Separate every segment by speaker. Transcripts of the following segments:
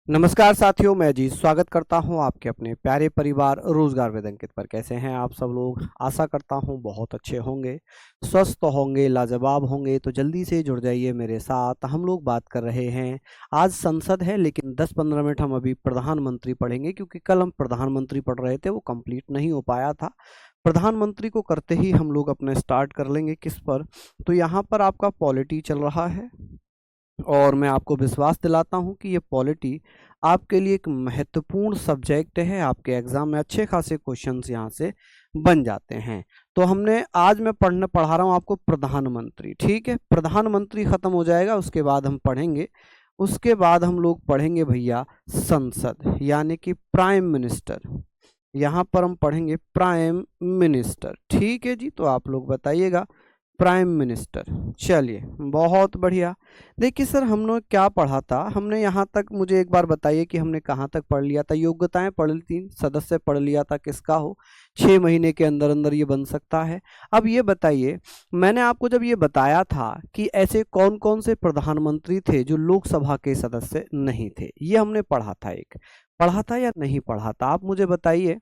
Speaker 1: नमस्कार साथियों, मैं जी स्वागत करता हूं आपके अपने प्यारे परिवार रोजगार वेद अंकित पर। कैसे हैं आप सब लोग? आशा करता हूं बहुत अच्छे होंगे, स्वस्थ होंगे, लाजवाब होंगे। तो जल्दी से जुड़ जाइए मेरे साथ। हम लोग बात कर रहे हैं, आज संसद है लेकिन 10-15 मिनट हम अभी प्रधानमंत्री पढ़ेंगे, क्योंकि कल हम प्रधानमंत्री पढ़ रहे थे, वो कंप्लीट नहीं हो पाया था। प्रधानमंत्री को करते ही हम लोग अपने स्टार्ट कर लेंगे किस पर? तो यहाँ पर आपका पॉलिटी चल रहा है और मैं आपको विश्वास दिलाता हूं कि ये पॉलिटी आपके लिए एक महत्वपूर्ण सब्जेक्ट है। आपके एग्जाम में अच्छे खासे क्वेश्चंस यहाँ से बन जाते हैं। तो हमने आज मैं पढ़ा रहा हूँ आपको प्रधानमंत्री, ठीक है। प्रधानमंत्री खत्म हो जाएगा, उसके बाद हम पढ़ेंगे, उसके बाद हम लोग पढ़ेंगे भैया संसद, यानी कि प्राइम मिनिस्टर। यहाँ पर हम पढ़ेंगे प्राइम मिनिस्टर, ठीक है जी। तो आप लोग बताइएगा प्राइम मिनिस्टर। चलिए, बहुत बढ़िया। देखिए सर, हमने क्या पढ़ा था, हमने यहाँ तक, मुझे एक बार बताइए कि हमने कहाँ तक पढ़ लिया था। योग्यताएं पढ़ ली थी, सदस्य पढ़ लिया था, किसका हो, 6 महीने के अंदर अंदर ये बन सकता है। अब ये बताइए, मैंने आपको जब ये बताया था कि ऐसे कौन कौन से प्रधानमंत्री थे जो लोकसभा के सदस्य नहीं थे, ये हमने पढ़ा था, एक पढ़ा था या नहीं पढ़ा था, आप मुझे बताइए।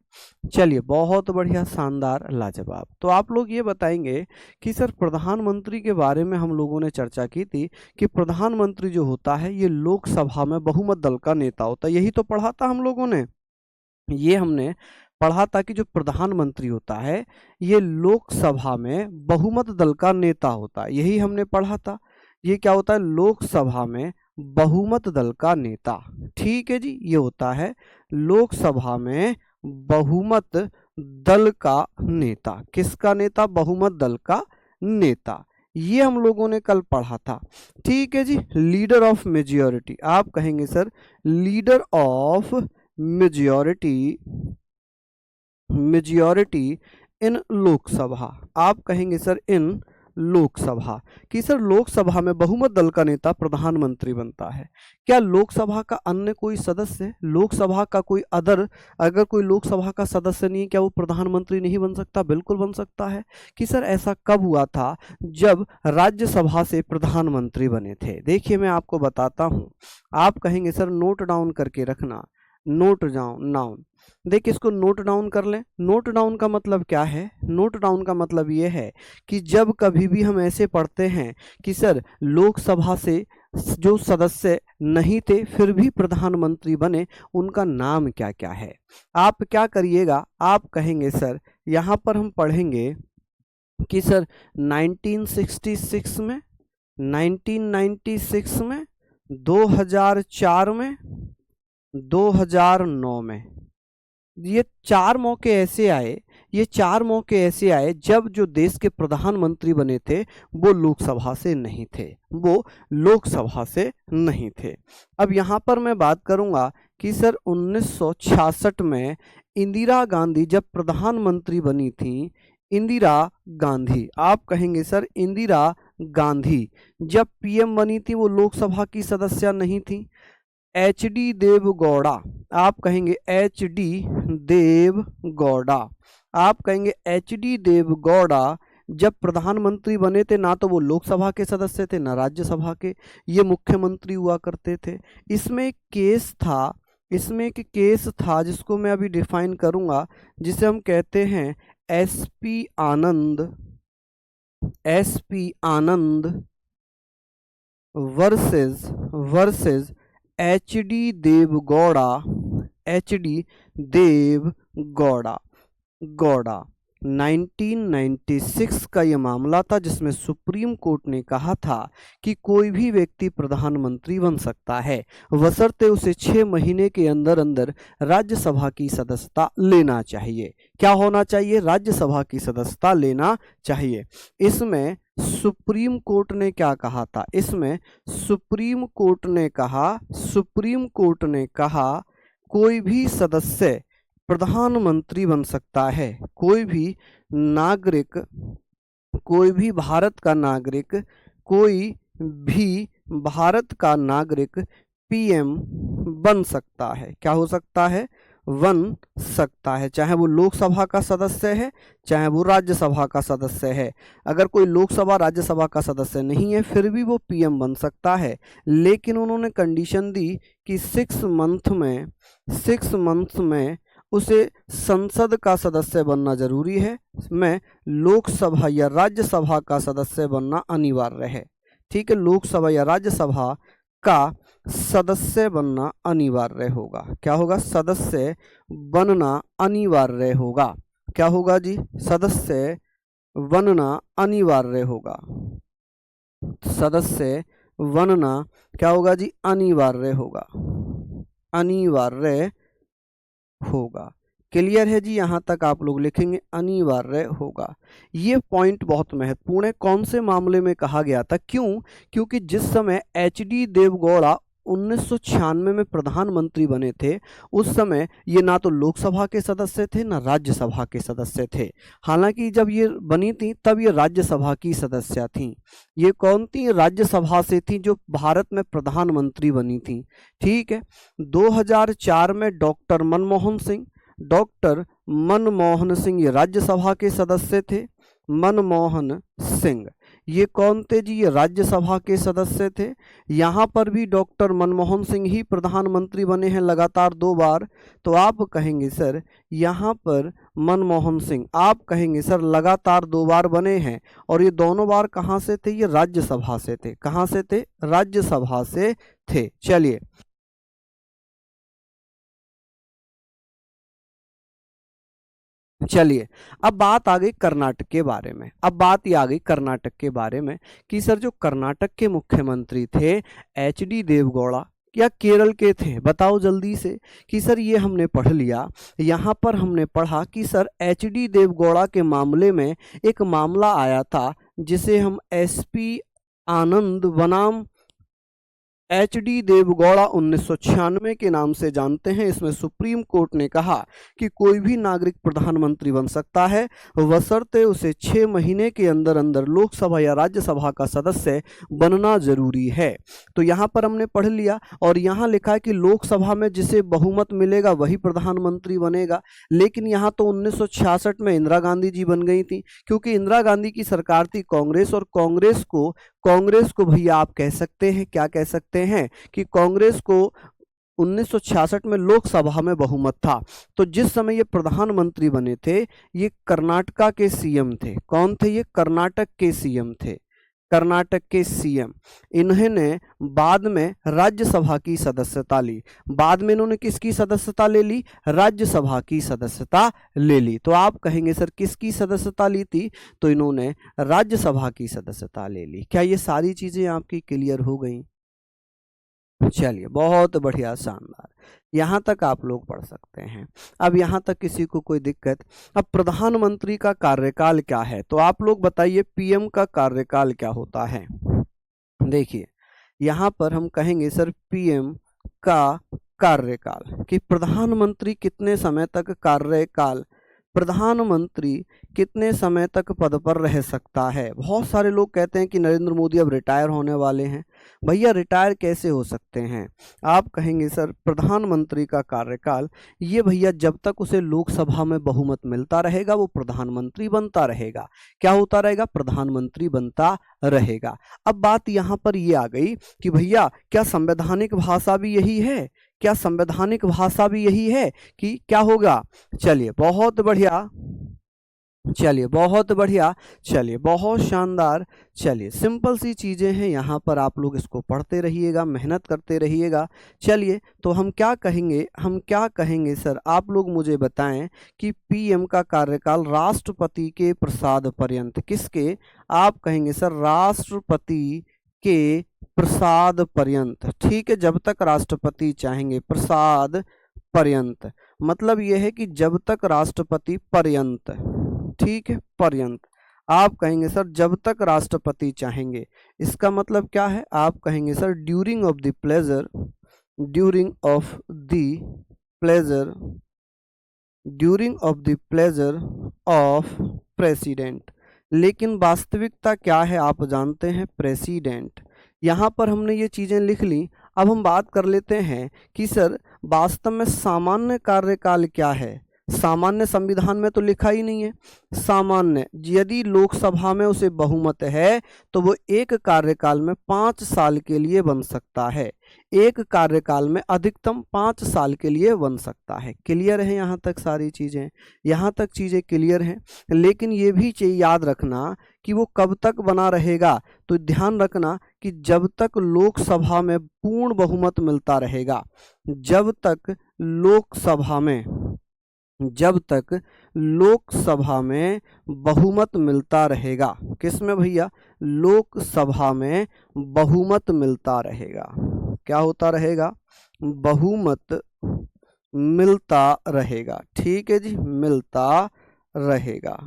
Speaker 1: चलिए, बहुत बढ़िया, शानदार, लाजवाब। तो आप लोग ये बताएंगे कि सर प्रधानमंत्री के बारे में हम लोगों ने चर्चा की थी कि प्रधानमंत्री जो होता है ये लोकसभा में बहुमत दल का नेता होता है। यही तो पढ़ा था हम लोगों ने, ये हमने पढ़ा था कि जो प्रधानमंत्री होता है ये लोकसभा में बहुमत दल का नेता होता है। यही हमने पढ़ा था। ये क्या होता है? लोकसभा में बहुमत दल का नेता, ठीक है जी। ये होता है लोकसभा में बहुमत दल का नेता। किसका नेता? बहुमत दल का नेता। ये हम लोगों ने कल पढ़ा था, ठीक है जी। लीडर ऑफ मेजॉरिटी, आप कहेंगे sir leader of majority, majority इन लोकसभा, आप कहेंगे सर इन लोकसभा, कि सर लोकसभा में बहुमत दल का नेता प्रधानमंत्री बनता है। क्या लोकसभा का अन्य कोई सदस्य, लोकसभा का कोई अदर, अगर कोई लोकसभा का सदस्य नहीं है, क्या वो प्रधानमंत्री नहीं बन सकता? बिल्कुल बन सकता है। कि सर ऐसा कब हुआ था? जब राज्यसभा से प्रधानमंत्री बने थे। देखिए मैं आपको बताता हूँ, आप कहेंगे सर नोट डाउन करके रखना, नोट डाउन। देखिए इसको नोट डाउन कर लें। नोट डाउन का मतलब क्या है? नोट डाउन का मतलब ये है कि जब कभी भी हम ऐसे पढ़ते हैं कि सर लोकसभा से जो सदस्य नहीं थे फिर भी प्रधानमंत्री बने, उनका नाम क्या क्या है, आप क्या करिएगा, आप कहेंगे सर यहाँ पर हम पढ़ेंगे कि सर 1966 में, 1996 में, 2004 में, 2009 में। ये 4 मौके ऐसे आए, ये 4 मौके ऐसे आए जब जो देश के प्रधानमंत्री बने थे वो लोकसभा से नहीं थे, वो लोकसभा से नहीं थे। अब यहाँ पर मैं बात करूँगा कि सर 1966 में इंदिरा गांधी जब प्रधानमंत्री बनी थी, इंदिरा गांधी, आप कहेंगे सर इंदिरा गांधी जब पीएम बनी थी वो लोकसभा की सदस्य नहीं थी। एच डी देवगौड़ा, आप कहेंगे एच डी देवगौड़ा, आप कहेंगे एच डी देवगौड़ा जब प्रधानमंत्री बने थे ना तो वो लोकसभा के सदस्य थे ना राज्यसभा के, ये मुख्यमंत्री हुआ करते थे। इसमें एक केस था, इसमें एक केस था जिसको मैं अभी डिफाइन करूंगा, जिसे हम कहते हैं एसपी आनंद, एसपी आनंद versus H D Deve Gowda, H D Deve Gowda, Gowda. 1996 का यह मामला था जिसमें सुप्रीम कोर्ट ने कहा था कि कोई भी व्यक्ति प्रधानमंत्री बन सकता है बशर्ते उसे 6 महीने के अंदर अंदर राज्यसभा की सदस्यता लेना चाहिए। क्या होना चाहिए? राज्यसभा की सदस्यता लेना चाहिए। इसमें सुप्रीम कोर्ट ने क्या कहा था? इसमें सुप्रीम कोर्ट ने कहा, सुप्रीम कोर्ट ने कहा कोई भी सदस्य प्रधानमंत्री बन सकता है, कोई भी नागरिक, कोई भी भारत का नागरिक, कोई भी भारत का नागरिक पीएम बन सकता है। क्या हो सकता है? बन सकता है, चाहे वो लोकसभा का सदस्य है चाहे वो राज्यसभा का सदस्य है। अगर कोई लोकसभा राज्यसभा का सदस्य नहीं है फिर भी वो पीएम बन सकता है, लेकिन उन्होंने कंडीशन दी कि 6 मंथ में उसे संसद का सदस्य बनना जरूरी है, में लोकसभा या राज्यसभा का सदस्य बनना अनिवार्य है। ठीक है, लोकसभा या राज्यसभा का सदस्य बनना अनिवार्य होगा। क्या होगा? सदस्य बनना अनिवार्य होगा। क्या होगा जी? सदस्य बनना अनिवार्य होगा। सदस्य बनना क्या होगा जी? अनिवार्य होगा। अनिवार्य होगा। क्लियर है जी? यहां तक आप लोग लिखेंगे अनिवार्य होगा। ये पॉइंट बहुत महत्वपूर्ण है। कौन से मामले में कहा गया था? क्यों? क्योंकि जिस समय एचडी देवगौड़ा 1996 में प्रधानमंत्री बने थे उस समय ये ना तो लोकसभा के सदस्य थे ना राज्यसभा के सदस्य थे। हालांकि जब ये बनी थी तब ये राज्यसभा की सदस्य थी। ये कौन थी? राज्यसभा से थी जो भारत में प्रधानमंत्री बनी थी। ठीक है, 2004 में डॉक्टर मनमोहन सिंह ये राज्यसभा के सदस्य थे। मनमोहन सिंह ये कौन थे जी? ये राज्यसभा के सदस्य थे। यहाँ पर भी डॉक्टर मनमोहन सिंह ही प्रधानमंत्री बने हैं लगातार 2 बार। तो आप कहेंगे सर यहाँ पर मनमोहन सिंह, आप कहेंगे सर लगातार 2 बार बने हैं और ये दोनों बार कहाँ से थे? ये राज्यसभा से थे। कहाँ से थे? राज्यसभा से थे। चलिए अब बात आ गई कर्नाटक के बारे में। अब बात ये आ गई कर्नाटक के बारे में कि सर जो कर्नाटक के मुख्यमंत्री थे एचडी देवगौड़ा या केरल के थे? बताओ जल्दी से कि सर ये हमने पढ़ लिया। यहाँ पर हमने पढ़ा कि सर एचडी देवगौड़ा के मामले में एक मामला आया था जिसे हम एसपी आनंद बनाम एचडी देवगौड़ा 1996 के नाम से जानते हैं। इसमें सुप्रीम कोर्ट ने कहा कि कोई भी नागरिक प्रधानमंत्री बन सकता है बशर्ते उसे 6 महीने के अंदर अंदर लोकसभा या राज्यसभा का सदस्य बनना जरूरी है। तो यहाँ पर हमने पढ़ लिया और यहाँ लिखा है कि लोकसभा में जिसे बहुमत मिलेगा वही प्रधानमंत्री बनेगा। लेकिन यहाँ तो 1966 में इंदिरा गांधी जी बन गई थी, क्योंकि इंदिरा गांधी की सरकार थी कांग्रेस, और कांग्रेस को भैया आप कह सकते हैं, क्या कह सकते हैं कि कांग्रेस को 1966 में लोकसभा में बहुमत था। तो जिस समय ये प्रधानमंत्री बने थे ये कर्नाटका के सीएम थे। कौन थे ये? कर्नाटक के सीएम थे। कर्नाटक के सीएम। इन्होंने बाद में राज्यसभा की सदस्यता ली। बाद में इन्होंने किसकी सदस्यता ले ली? राज्यसभा की सदस्यता ले ली। तो आप कहेंगे सर किसकी सदस्यता ली थी? तो इन्होंने राज्यसभा की सदस्यता ले ली। क्या ये सारी चीजें आपकी क्लियर हो गई? चलिए बहुत बढ़िया, शानदार। यहाँ तक आप लोग पढ़ सकते हैं। अब यहाँ तक किसी को कोई दिक्कत? अब प्रधानमंत्री का कार्यकाल क्या है? तो आप लोग बताइए पीएम का कार्यकाल क्या होता है? देखिए यहाँ पर हम कहेंगे सर पीएम का कार्यकाल कि प्रधानमंत्री कितने समय तक कार्यकाल, प्रधानमंत्री कितने समय तक पद पर रह सकता है। बहुत सारे लोग कहते हैं कि नरेंद्र मोदी अब रिटायर होने वाले हैं। भैया रिटायर कैसे हो सकते हैं? आप कहेंगे सर प्रधानमंत्री का कार्यकाल ये भैया जब तक उसे लोकसभा में बहुमत मिलता रहेगा वो प्रधानमंत्री बनता रहेगा। क्या होता रहेगा? प्रधानमंत्री बनता रहेगा। अब बात यहाँ पर ये आ गई कि भैया क्या संवैधानिक भाषा भी यही है? क्या संवैधानिक भाषा भी यही है कि क्या होगा? चलिए बहुत बढ़िया, चलिए बहुत बढ़िया, चलिए बहुत शानदार। चलिए सिंपल सी चीज़ें हैं, यहाँ पर आप लोग इसको पढ़ते रहिएगा, मेहनत करते रहिएगा। चलिए तो हम क्या कहेंगे सर, आप लोग मुझे बताएं कि पीएम का कार्यकाल राष्ट्रपति के प्रसाद पर्यंत, किसके? आप कहेंगे सर राष्ट्रपति के प्रसाद पर्यंत। ठीक है, जब तक राष्ट्रपति चाहेंगे, प्रसाद पर्यंत मतलब यह है कि जब तक राष्ट्रपति पर्यंत। ठीक है, पर्यंत। आप कहेंगे सर जब तक राष्ट्रपति चाहेंगे, इसका मतलब क्या है? आप कहेंगे sir during of the pleasure, during of the pleasure, during of the pleasure of president. लेकिन वास्तविकता क्या है आप जानते हैं? प्रेसिडेंट। यहाँ पर हमने ये चीज़ें लिख ली। अब हम बात कर लेते हैं कि सर वास्तव में सामान्य कार्यकाल क्या है। सामान्य संविधान में तो लिखा ही नहीं है। सामान्य यदि लोकसभा में उसे बहुमत है तो वो एक कार्यकाल में 5 साल के लिए बन सकता है। एक कार्यकाल में अधिकतम 5 साल के लिए बन सकता है। क्लियर है यहाँ तक सारी चीजें? यहाँ तक चीजें क्लियर हैं। लेकिन ये भी याद रखना कि वो कब तक बना रहेगा। तो ध्यान रखना कि जब तक लोकसभा में पूर्ण बहुमत मिलता रहेगा। जब तक लोकसभा में जब तक लोकसभा में बहुमत मिलता रहेगा। किसमें भैया? लोकसभा में बहुमत मिलता रहेगा। क्या होता रहेगा? बहुमत मिलता रहेगा। ठीक है जी, मिलता रहेगा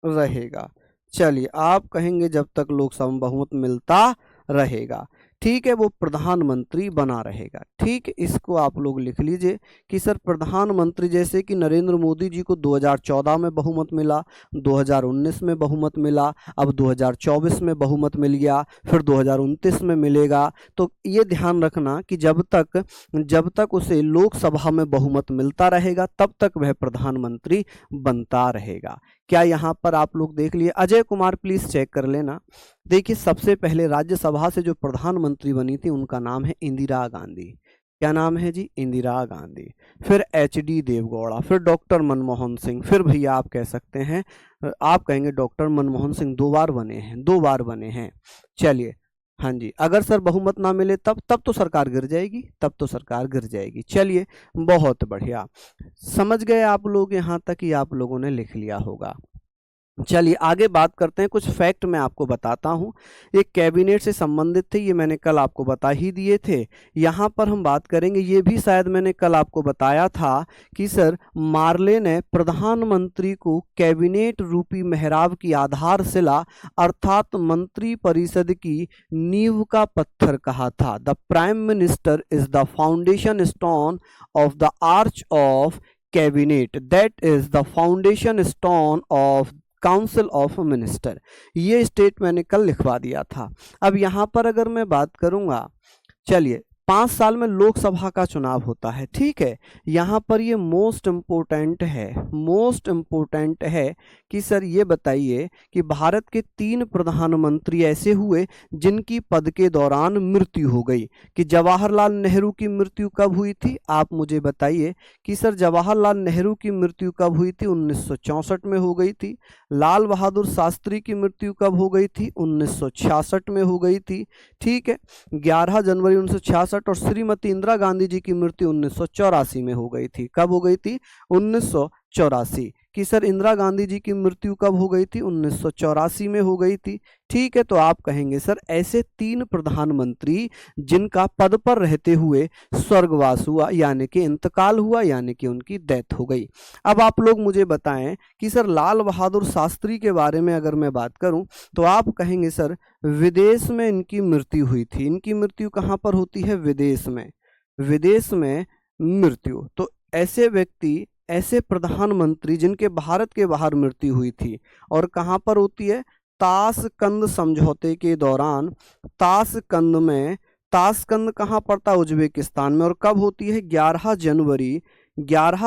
Speaker 1: रहेगा। चलिए, आप कहेंगे जब तक लोकसभा में बहुमत मिलता रहेगा, ठीक है, वो प्रधानमंत्री बना रहेगा। ठीक, इसको आप लोग लिख लीजिए कि सर प्रधानमंत्री, जैसे कि नरेंद्र मोदी जी को 2014 में बहुमत मिला, 2019 में बहुमत मिला, अब 2024 में बहुमत मिल गया, फिर 2029 में मिलेगा। तो ये ध्यान रखना कि जब तक उसे लोकसभा में बहुमत मिलता रहेगा तब तक वह प्रधानमंत्री बनता रहेगा। क्या यहाँ पर आप लोग देख लिए? अजय कुमार प्लीज चेक कर लेना। देखिए, सबसे पहले राज्यसभा से जो प्रधानमंत्री बनी थी उनका नाम है इंदिरा गांधी। क्या नाम है जी? इंदिरा गांधी। फिर HD देवगौड़ा, फिर डॉक्टर मनमोहन सिंह, फिर भैया आप कह सकते हैं, आप कहेंगे डॉक्टर मनमोहन सिंह 2 बार बने हैं, 2 बार बने हैं। चलिए, हाँ जी, अगर सर बहुमत ना मिले तब तो सरकार गिर जाएगी, तब तो सरकार गिर जाएगी। चलिए, बहुत बढ़िया, समझ गए आप लोग? यहाँ तक ही आप लोगों ने लिख लिया होगा। चलिए आगे बात करते हैं। कुछ फैक्ट मैं आपको बताता हूं। ये कैबिनेट से संबंधित थे, ये मैंने कल आपको बता ही दिए थे। यहाँ पर हम बात करेंगे, ये भी शायद मैंने कल आपको बताया था कि सर मार्ले ने प्रधानमंत्री को कैबिनेट रूपी मेहराब की आधारशिला अर्थात मंत्री परिषद की नींव का पत्थर कहा था। The prime minister is the foundation stone of the arch of cabinet, that is the foundation stone of council of minister. ये स्टेट मैंने कल लिखवा दिया था। अब यहां पर अगर मैं बात करूंगा, चलिए 5 साल में लोकसभा का चुनाव होता है, ठीक है। यहां पर ये मोस्ट इम्पोर्टेंट है, मोस्ट इम्पोर्टेंट है कि सर ये बताइए कि भारत के 3 प्रधानमंत्री ऐसे हुए जिनकी पद के दौरान मृत्यु हो गई। कि जवाहरलाल नेहरू की मृत्यु कब हुई थी? आप मुझे बताइए कि सर जवाहरलाल नेहरू की मृत्यु कब हुई थी? 1964 में हो गई थी। लाल बहादुर शास्त्री की मृत्यु कब हो गई थी? 1966 में हो गई थी, ठीक है, 11 जनवरी 1966। और श्रीमती इंदिरा गांधी जी की मृत्यु 1984 में हो गई थी। कब हो गई थी? 1984। कि सर इंदिरा गांधी जी की मृत्यु कब हो गई थी? 1984 में हो गई थी, ठीक है। तो आप कहेंगे सर ऐसे 3 प्रधानमंत्री जिनका पद पर रहते हुए स्वर्गवास हुआ, यानी कि इंतकाल हुआ, यानी कि उनकी डेथ हो गई। अब आप लोग मुझे बताएं कि सर लाल बहादुर शास्त्री के बारे में अगर मैं बात करूं तो आप कहेंगे सर विदेश में इनकी मृत्यु हुई थी। इनकी मृत्यु कहाँ पर होती है? विदेश में, विदेश में मृत्यु। तो ऐसे व्यक्ति, ऐसे प्रधानमंत्री जिनके भारत के बाहर मृत्यु हुई थी और कहाँ पर होती है? ताशकंद समझौते के दौरान। ताशकंद में, ताशकंद कहाँ पड़ता है? उज्बेकिस्तान में। और कब होती है? 11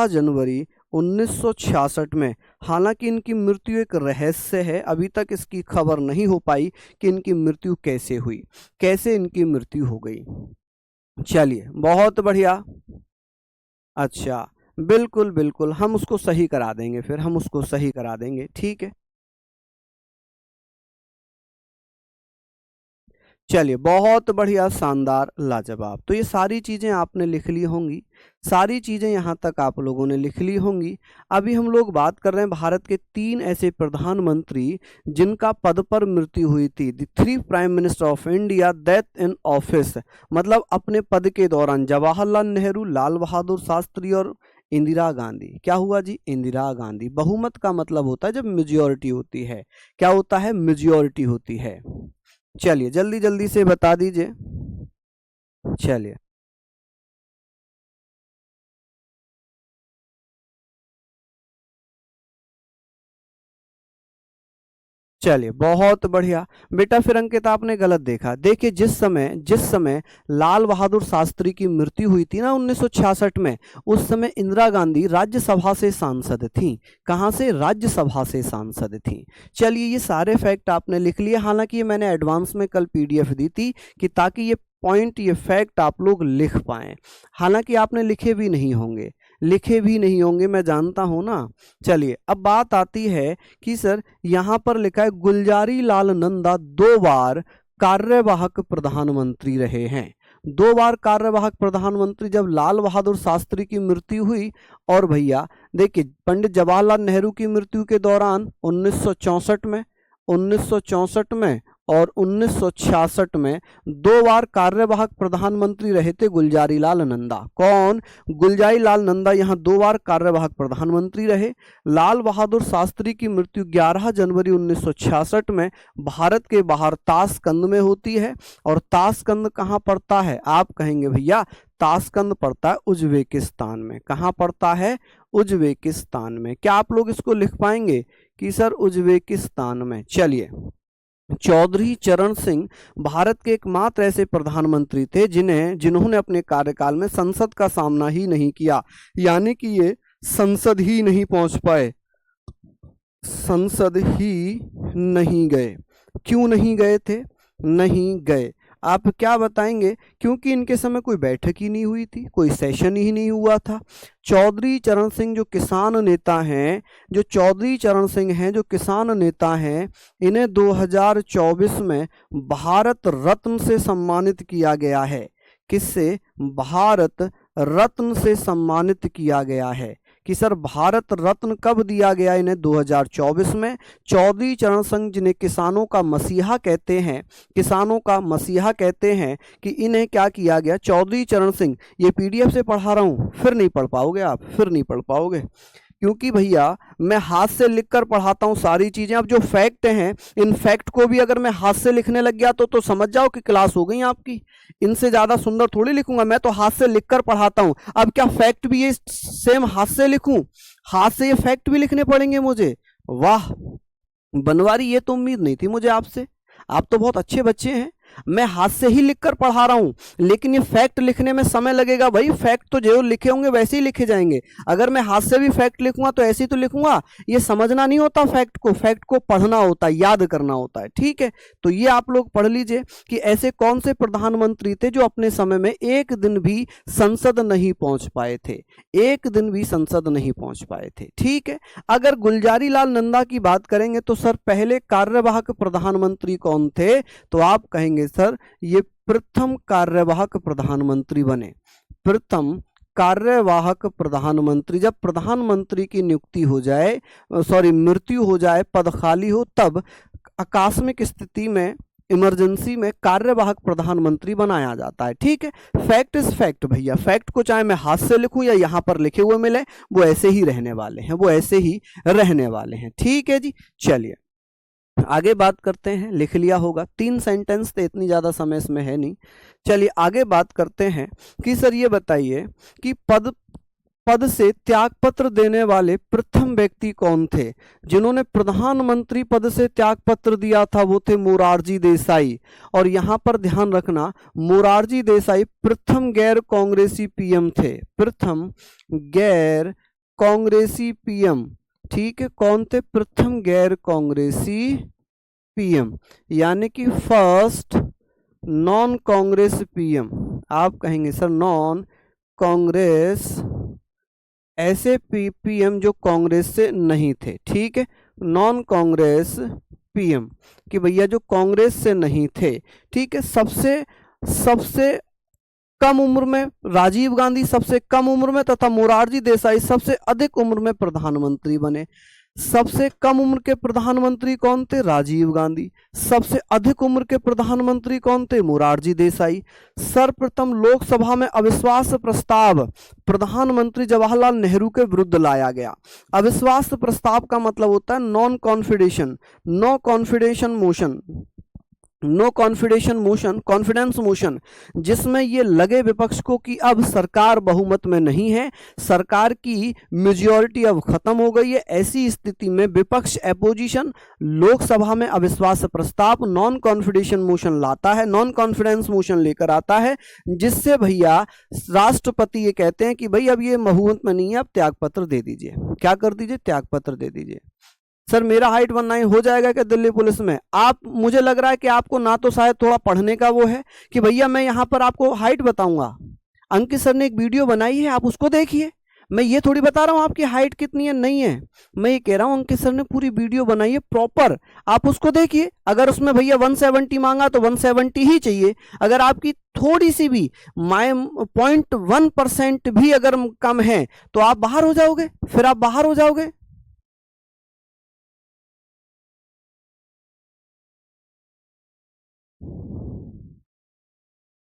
Speaker 1: जनवरी 1966 में। हालांकि इनकी मृत्यु एक रहस्य है, अभी तक इसकी खबर नहीं हो पाई कि इनकी मृत्यु कैसे हुई, कैसे इनकी मृत्यु हो गई। चलिए, बहुत बढ़िया। अच्छा, बिल्कुल बिल्कुल, हम उसको सही करा देंगे, फिर हम उसको सही करा देंगे, ठीक है। चलिए, बहुत बढ़िया, शानदार, लाजवाब। तो ये सारी चीज़ें आपने लिख ली होंगी, सारी चीज़ें यहाँ तक आप लोगों ने लिख ली होंगी। अभी हम लोग बात कर रहे हैं भारत के 3 ऐसे प्रधानमंत्री जिनका पद पर मृत्यु हुई थी। The 3 prime minister of India death in office, मतलब अपने पद के दौरान। जवाहरलाल नेहरू, लाल बहादुर शास्त्री और इंदिरा गांधी। क्या हुआ जी? इंदिरा गांधी। बहुमत का मतलब होता है जब मेजॉरिटी होती है। क्या होता है? मेजॉरिटी होती है। चलिए जल्दी जल्दी से बता दीजिए। चलिए, चलिए बहुत बढ़िया बेटा। फिर अंकित आपने गलत देखा। देखिए जिस समय लाल बहादुर शास्त्री की मृत्यु हुई थी ना 1966 में, उस समय इंदिरा गांधी राज्यसभा से सांसद थी। कहाँ से? राज्यसभा से सांसद थी। चलिए ये सारे फैक्ट आपने लिख लिए। हालांकि ये मैंने एडवांस में कल पीडीएफ दी थी कि ताकि ये पॉइंट ये फैक्ट आप लोग लिख पाएं। हालांकि आपने लिखे भी नहीं होंगे मैं जानता हूं ना। चलिए अब बात आती है कि सर यहां पर लिखा है गुलजारी लाल नंदा 2 बार कार्यवाहक प्रधानमंत्री रहे हैं। 2 बार कार्यवाहक प्रधानमंत्री जब लाल बहादुर शास्त्री की मृत्यु हुई, और भैया देखिए पंडित जवाहरलाल नेहरू की मृत्यु के दौरान 1964 में और 1966 में 2 बार कार्यवाहक प्रधानमंत्री रहे थे गुलजारी लाल नंदा। कौन? गुलजारी लाल नंदा यहाँ 2 बार कार्यवाहक प्रधानमंत्री रहे। लाल बहादुर शास्त्री की मृत्यु 11 जनवरी 1966 में भारत के बाहर ताशकंद में होती है। और ताशकंद कहाँ पड़ता है? आप कहेंगे भैया ताशकंद पड़ता है उज्बेकिस्तान में। कहाँ पड़ता है? उज्बेकिस्तान में। क्या आप लोग इसको लिख पाएंगे कि सर उज्बेकिस्तान में? चलिए चौधरी चरण सिंह भारत के एकमात्र ऐसे प्रधानमंत्री थे जिन्होंने अपने कार्यकाल में संसद का सामना ही नहीं किया, यानी कि ये संसद ही नहीं पहुंच पाए, संसद ही नहीं गए। क्यों नहीं गए थे? नहीं गए। आप क्या बताएंगे? क्योंकि इनके समय कोई बैठक ही नहीं हुई थी, कोई सेशन ही नहीं हुआ था। चौधरी चरण सिंह जो किसान नेता हैं, इन्हें 2024 में भारत रत्न से सम्मानित किया गया है। किससे? भारत रत्न से सम्मानित किया गया है। कि सर भारत रत्न कब दिया गया इन्हें? 2024 में। चौधरी चरण सिंह जिन्हें किसानों का मसीहा कहते हैं कि इन्हें क्या किया गया? चौधरी चरण सिंह, ये पीडीएफ से पढ़ा रहा हूँ, फिर नहीं पढ़ पाओगे आप, क्योंकि भैया मैं हाथ से लिखकर पढ़ाता हूँ सारी चीजें। अब जो फैक्ट हैं, इन फैक्ट को भी अगर मैं हाथ से लिखने लग गया तो समझ जाओ कि क्लास हो गई आपकी। इनसे ज्यादा सुंदर थोड़ी लिखूंगा, मैं तो हाथ से लिखकर पढ़ाता हूँ। अब क्या फैक्ट भी ये सेम हाथ से लिखूं? हाथ से ये फैक्ट भी लिखने पड़ेंगे मुझे? वाह बनवारी, ये तो उम्मीद नहीं थी मुझे आपसे। आप तो बहुत अच्छे बच्चे हैं। मैं हाथ से ही लिखकर पढ़ा रहा हूं, लेकिन ये फैक्ट लिखने में समय लगेगा भाई। फैक्ट तो जो लिखे होंगे वैसे ही लिखे जाएंगे। अगर मैं हाथ से भी फैक्ट लिखूंगा तो ऐसे ही तो लिखूंगा। ये समझना नहीं होता फैक्ट को पढ़ना होता है, याद करना होता है। ठीक है, तो ये आप लोग पढ़ लीजिए कि ऐसे कौन से प्रधानमंत्री थे जो अपने समय में एक दिन भी संसद नहीं पहुंच पाए थे। ठीक है, अगर गुलजारी लाल नंदा की बात करेंगे तो सर पहले कार्यवाहक प्रधानमंत्री कौन थे? तो आप कहेंगे सर ये प्रथम कार्यवाहक प्रधानमंत्री बने। प्रथम कार्यवाहक प्रधानमंत्री, जब प्रधानमंत्री की मृत्यु हो जाए, पद खाली हो, तब आकस्मिक स्थिति में, इमरजेंसी में कार्यवाहक प्रधानमंत्री बनाया जाता है। ठीक है, फैक्ट इज फैक्ट भैया। फैक्ट को चाहे मैं हाथ से लिखूं या यहां पर लिखे हुए मिले, वो ऐसे ही रहने वाले हैं। ठीक है जी, चलिए आगे बात करते हैं। लिख लिया होगा, 3 सेंटेंस थे, इतनी ज्यादा समय इसमें है नहीं। चलिए आगे बात करते हैं कि सर ये बताइए कि पद से त्यागपत्र देने वाले प्रथम व्यक्ति कौन थे? जिन्होंने प्रधानमंत्री पद से त्यागपत्र दिया था वो थे मोरारजी देसाई। और यहां पर ध्यान रखना, मोरारजी देसाई प्रथम गैर कांग्रेसी पीएम थे। प्रथम गैर कांग्रेसी पीएम। ठीक है, कौन थे? प्रथम गैर कांग्रेसी पीएम, यानी कि फर्स्ट नॉन कांग्रेस पीएम। आप कहेंगे सर नॉन कांग्रेस, ऐसे पीएम जो कांग्रेस से नहीं थे। ठीक है, नॉन कांग्रेस पीएम कि भैया जो कांग्रेस से नहीं थे। ठीक है, सबसे कम उम्र में राजीव गांधी सबसे कम उम्र में, तथा मोरारजी देसाई सबसे अधिक उम्र में प्रधानमंत्री बने। सबसे कम उम्र के प्रधानमंत्री कौन थे? राजीव गांधी। सबसे अधिक उम्र के प्रधानमंत्री कौन थे? मोरारजी देसाई। सर्वप्रथम लोकसभा में अविश्वास प्रस्ताव प्रधानमंत्री जवाहरलाल नेहरू के विरुद्ध लाया गया। अविश्वास प्रस्ताव का मतलब होता है no confidence motion. No confidence motion जिसमें ये लगे विपक्ष को कि अब सरकार बहुमत में नहीं है, सरकार की मेजॉरिटी अब खत्म हो गई है। ऐसी स्थिति में विपक्ष अपोजिशन लोकसभा में अविश्वास प्रस्ताव नॉन कॉन्फिडेंस मोशन लाता है, नॉन कॉन्फिडेंस मोशन लेकर आता है, जिससे भैया राष्ट्रपति ये कहते हैं कि भाई अब ये बहुमत में नहीं है, अब त्यागपत्र दे दीजिए। क्या कर दीजिए? त्यागपत्र दे दीजिए। सर मेरा हाइट 19 हो जाएगा क्या दिल्ली पुलिस में? आप, मुझे लग रहा है कि आपको ना तो शायद थोड़ा पढ़ने का वो है कि भैया मैं यहाँ पर आपको हाइट बताऊंगा। अंकित सर ने एक वीडियो बनाई है, आप उसको देखिए। मैं ये थोड़ी बता रहा हूँ आपकी हाइट कितनी है, नहीं है। मैं ये कह रहा हूँ अंकित सर ने पूरी वीडियो बनाई है प्रॉपर, आप उसको देखिए। अगर उसमें भैया 170 मांगा तो 170 ही चाहिए। अगर आपकी थोड़ी सी भी 0.1% भी अगर कम है तो आप बाहर हो जाओगे, फिर आप बाहर हो जाओगे।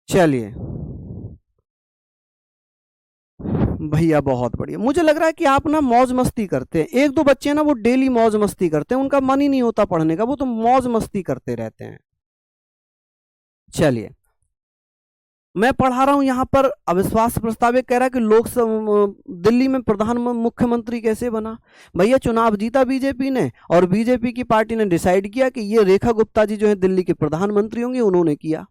Speaker 1: चलिए भैया बहुत बढ़िया। मुझे लग रहा है कि आप ना मौज मस्ती करते हैं। एक दो बच्चे ना वो डेली मौज मस्ती करते हैं, उनका मन ही नहीं होता पढ़ने का, वो तो मौज मस्ती करते रहते हैं। चलिए मैं पढ़ा रहा हूं यहां पर अविश्वास प्रस्ताव। ये कह रहा है कि लोकसभा दिल्ली में प्रधान मुख्यमंत्री कैसे बना? भैया चुनाव जीता बीजेपी ने, और बीजेपी की पार्टी ने डिसाइड किया कि ये रेखा गुप्ता जी जो है दिल्ली के प्रधानमंत्री होंगे, उन्होंने किया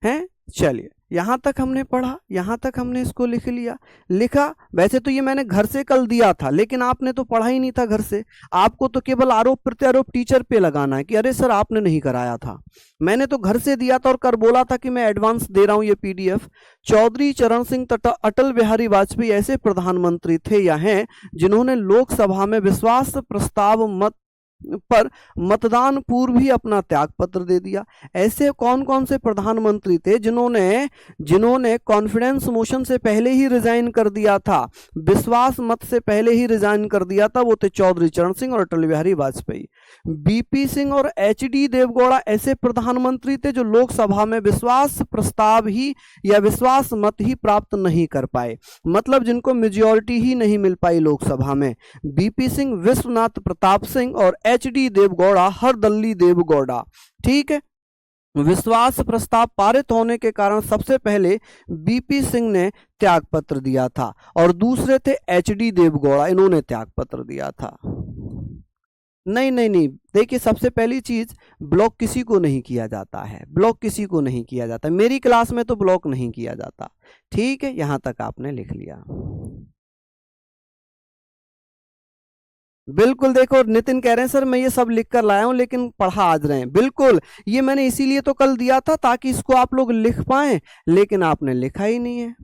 Speaker 1: है। चलिए यहां तक हमने पढ़ा, यहां तक हमने इसको लिख लिया, लिखा। वैसे तो ये मैंने घर से कल दिया था, लेकिन आपने तो पढ़ा ही नहीं था घर से। आपको तो केवल आरोप प्रत्यारोप टीचर पे लगाना है कि अरे सर आपने नहीं कराया था। मैंने तो घर से दिया था और कर बोला था कि मैं एडवांस दे रहा हूं ये पीडीएफ। चौधरी चरण सिंह तथा अटल बिहारी वाजपेयी ऐसे प्रधानमंत्री थे या हैं जिन्होंने लोकसभा में विश्वास प्रस्ताव पर मतदान पूर्व ही अपना त्याग पत्र दे दिया। ऐसे कौन कौन से प्रधानमंत्री थे जिन्होंने कॉन्फिडेंस मोशन से पहले ही रिजाइन कर दिया था, विश्वास मत से पहले ही रिजाइन कर दिया था? वो थे चौधरी चरण सिंह और अटल बिहारी वाजपेयी। बीपी सिंह और एचडी देवगौड़ा ऐसे प्रधानमंत्री थे जो लोकसभा में विश्वास प्रस्ताव ही या विश्वास मत ही प्राप्त नहीं कर पाए, मतलब जिनको मेजॉरिटी ही नहीं मिल पाई लोकसभा में। बीपी सिंह विश्वनाथ प्रताप सिंह और एचडी देवगौड़ा हरदल्ली देवगौड़ा। ठीक है, विश्वास प्रस्ताव पारित होने के कारण सबसे पहले बीपी सिंह ने त्यागपत्र दिया था और दूसरे थे एचडी देवगौड़ा, इन्होंने त्यागपत्र दिया था। नहीं नहीं नहीं, देखिए सबसे पहली चीज, ब्लॉक किसी को नहीं किया जाता है, ब्लॉक किसी को नहीं किया जाता। मेरी क्लास में तो ब्लॉक नहीं किया जाता। ठीक है, यहां तक आपने लिख लिया। बिल्कुल, देखो नितिन कह रहे हैं सर मैं ये सब लिख कर लाया हूं लेकिन पढ़ा आज रहे हैं। बिल्कुल, ये मैंने इसीलिए तो कल दिया था ताकि इसको आप लोग लिख पाएं, लेकिन आपने लिखा ही नहीं है,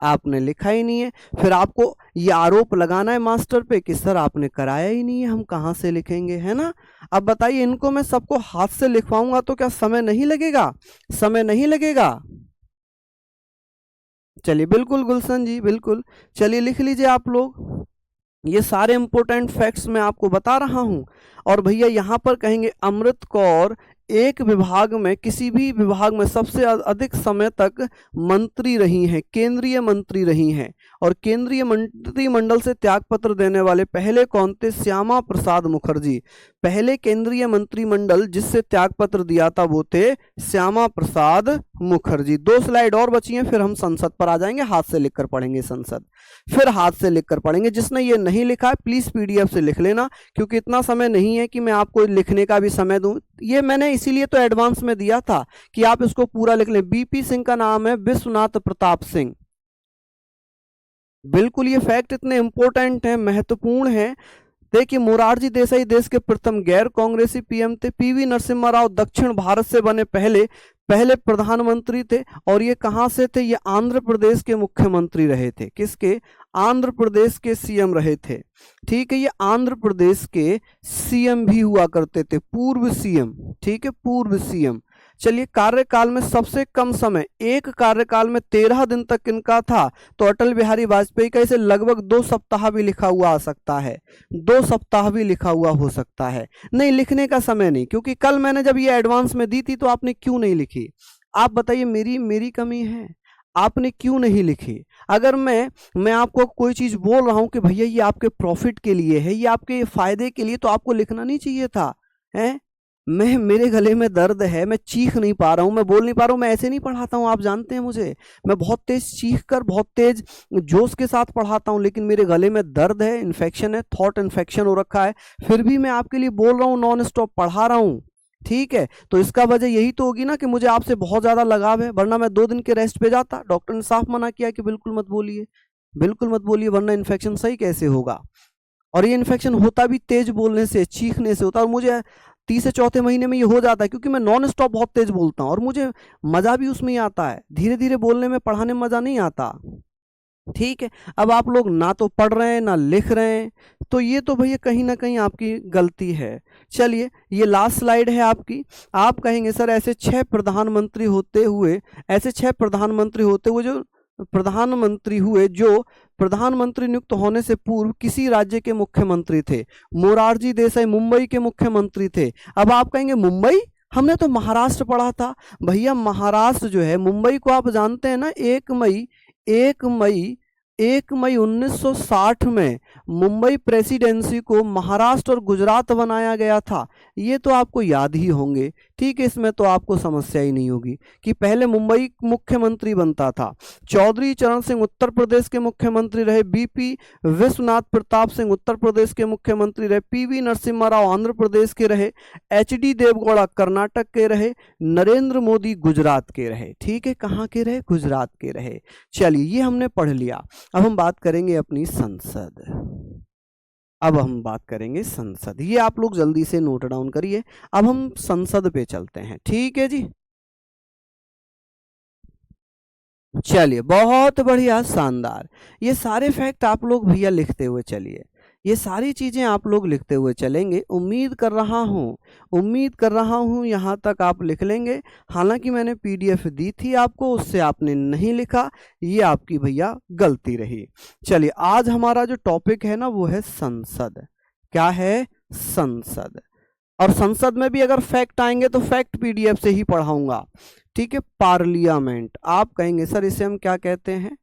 Speaker 1: आपने लिखा ही नहीं है। फिर आपको ये आरोप लगाना है मास्टर पे कि सर आपने कराया ही नहीं है, हम कहाँ से लिखेंगे, है ना? अब बताइए, इनको मैं सबको हाथ से लिखवाऊंगा तो क्या समय नहीं लगेगा? समय नहीं लगेगा? चलिए बिल्कुल गुलशन जी, बिल्कुल। चलिए लिख लीजिए आप लोग, ये सारे इंपॉर्टेंट फैक्ट्स मैं आपको बता रहा हूं। और भैया यहां पर कहेंगे अमृत कौर एक विभाग में, किसी भी विभाग में सबसे अधिक समय तक मंत्री रही हैं, केंद्रीय मंत्री रही हैं। और केंद्रीय मंत्रिमंडल से त्यागपत्र देने वाले पहले कौन थे? श्यामा प्रसाद मुखर्जी। पहले केंद्रीय मंत्रिमंडल जिससे त्यागपत्र दिया था वो थे श्यामा प्रसाद मुखर्जी। 2 स्लाइड और बची हैं, फिर हम संसद पर आ जाएंगे। हाथ से लिखकर पढ़ेंगे संसद, फिर हाथ से लिखकर पढ़ेंगे। जिसने ये नहीं लिखा है प्लीज पीडीएफ से लिख लेना, क्योंकि इतना समय नहीं है कि मैं आपको लिखने का भी समय दूं। ये मैंने इसीलिए तो एडवांस में दिया था कि आप इसको पूरा लिख लें। बीपी सिंह का नाम है विश्वनाथ प्रताप सिंह। बिल्कुल, ये फैक्ट इतने इंपॉर्टेंट हैं, महत्वपूर्ण हैं। देखिए, मोरारजी देसाई देश के प्रथम गैर कांग्रेसी पीएम थे। पीवी नरसिम्हा राव दक्षिण भारत से बने पहले प्रधानमंत्री थे। और ये कहां से थे? ये आंध्र प्रदेश के मुख्यमंत्री रहे थे। किसके? आंध्र प्रदेश के सीएम रहे थे। ठीक है, ये आंध्र प्रदेश के सीएम भी हुआ करते थे, पूर्व सीएम। ठीक है, पूर्व सीएम। चलिए, कार्यकाल में सबसे कम समय, एक कार्यकाल में 13 दिन तक इनका था, तो अटल बिहारी वाजपेयी का इसे लगभग 2 सप्ताह भी लिखा हुआ आ सकता है, 2 सप्ताह भी लिखा हुआ हो सकता है। नहीं, लिखने का समय नहीं, क्योंकि कल मैंने जब ये एडवांस में दी थी तो आपने क्यों नहीं लिखी? आप बताइए, मेरी कमी है? आपने क्यों नहीं लिखी? अगर मैं आपको कोई चीज बोल रहा हूं कि भैया ये आपके प्रॉफिट के लिए है, ये आपके फायदे के लिए, तो आपको लिखना नहीं चाहिए था, है? मैं, मेरे गले में दर्द है, मैं चीख नहीं पा रहा हूँ, मैं बोल नहीं पा रहा हूँ, मैं ऐसे नहीं पढ़ाता हूँ, आप जानते हैं मुझे, मैं बहुत तेज चीख कर, बहुत तेज जोश के साथ पढ़ाता हूँ, लेकिन मेरे गले में दर्द है, इन्फेक्शन है, थॉट इन्फेक्शन हो रखा है, फिर भी मैं आपके लिए बोल रहा हूँ, नॉन स्टॉप पढ़ा रहा हूँ। ठीक है, तो इसका वजह यही तो होगी ना कि मुझे आपसे बहुत ज़्यादा लगाव है, वरना मैं 2 दिन के रेस्ट पे जाता। डॉक्टर ने साफ मना किया कि बिल्कुल मत बोलिए, बिल्कुल मत बोलिए, वरना इन्फेक्शन सही कैसे होगा। और ये इन्फेक्शन होता भी तेज बोलने से, चीखने से होता है, और मुझे तीसरे चौथे महीने में ये हो जाता है, क्योंकि मैं नॉन स्टॉप बहुत तेज बोलता हूँ और मुझे मज़ा भी उसमें ही आता है। धीरे धीरे बोलने में, पढ़ाने में मज़ा नहीं आता। ठीक है, अब आप लोग ना तो पढ़ रहे हैं ना लिख रहे हैं, तो ये तो भैया कहीं ना कहीं आपकी गलती है। चलिए, ये लास्ट स्लाइड है आपकी। आप कहेंगे सर ऐसे 6 प्रधानमंत्री होते हुए, ऐसे 6 प्रधानमंत्री होते हुए जो प्रधानमंत्री हुए जो प्रधानमंत्री नियुक्त होने से पूर्व किसी राज्य के मुख्यमंत्री थे। मोरारजी देसाई मुंबई के मुख्यमंत्री थे। अब आप कहेंगे मुंबई, हमने तो महाराष्ट्र पढ़ा था। भैया महाराष्ट्र जो है, मुंबई को आप जानते हैं ना, 1 मई 1960 में मुंबई प्रेसिडेंसी को महाराष्ट्र और गुजरात बनाया गया था। ये तो आपको याद ही होंगे। ठीक है, इसमें तो आपको समस्या ही नहीं होगी कि पहले मुंबई मुख्यमंत्री बनता था। चौधरी चरण सिंह उत्तर प्रदेश के मुख्यमंत्री रहे, बीपी विश्वनाथ प्रताप सिंह उत्तर प्रदेश के मुख्यमंत्री रहे, पीवी नरसिम्हा राव आंध्र प्रदेश के रहे, एचडी देवगौड़ा कर्नाटक के रहे, नरेंद्र मोदी गुजरात के रहे। ठीक है, कहाँ के रहे? गुजरात के रहे। चलिए, ये हमने पढ़ लिया। अब हम बात करेंगे अपनी संसद। अब हम बात करेंगे संसद, ये आप लोग जल्दी से नोट डाउन करिए। अब हम संसद पे चलते हैं। ठीक है जी, चलिए, बहुत बढ़िया, शानदार। ये सारे फैक्ट आप लोग भैया लिखते हुए चलिए, ये सारी चीज़ें आप लोग लिखते हुए चलेंगे। उम्मीद कर रहा हूँ यहाँ तक आप लिख लेंगे। हालांकि मैंने पीडीएफ दी थी आपको, उससे आपने नहीं लिखा, ये आपकी भैया गलती रही। चलिए, आज हमारा जो टॉपिक है ना, वो है संसद। क्या है? संसद। और संसद में भी अगर फैक्ट आएंगे तो फैक्ट पीडीएफ से ही पढ़ाऊंगा। ठीक है, पार्लियामेंट, आप कहेंगे सर इसे हम क्या कहते हैं?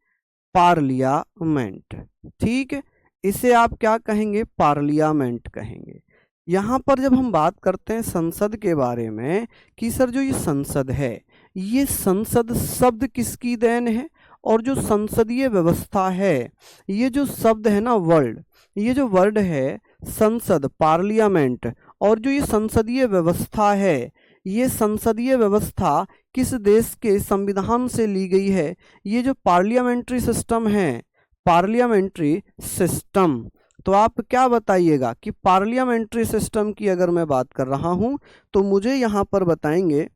Speaker 1: पार्लियामेंट। ठीक है, इसे आप क्या कहेंगे? पार्लियामेंट कहेंगे। यहाँ पर जब हम बात करते हैं संसद के बारे में कि सर जो ये संसद है, ये संसद शब्द किसकी देन है? और जो संसदीय व्यवस्था है, ये जो शब्द है ना, वर्ड, ये जो वर्ड है संसद, पार्लियामेंट, और जो ये संसदीय व्यवस्था है, ये संसदीय व्यवस्था किस देश के संविधान से ली गई है? ये जो पार्लियामेंट्री सिस्टम है, पार्लियामेंट्री सिस्टम, तो आप क्या बताइएगा कि पार्लियामेंट्री सिस्टम की अगर मैं बात कर रहा हूं तो मुझे यहाँ पर बताएंगे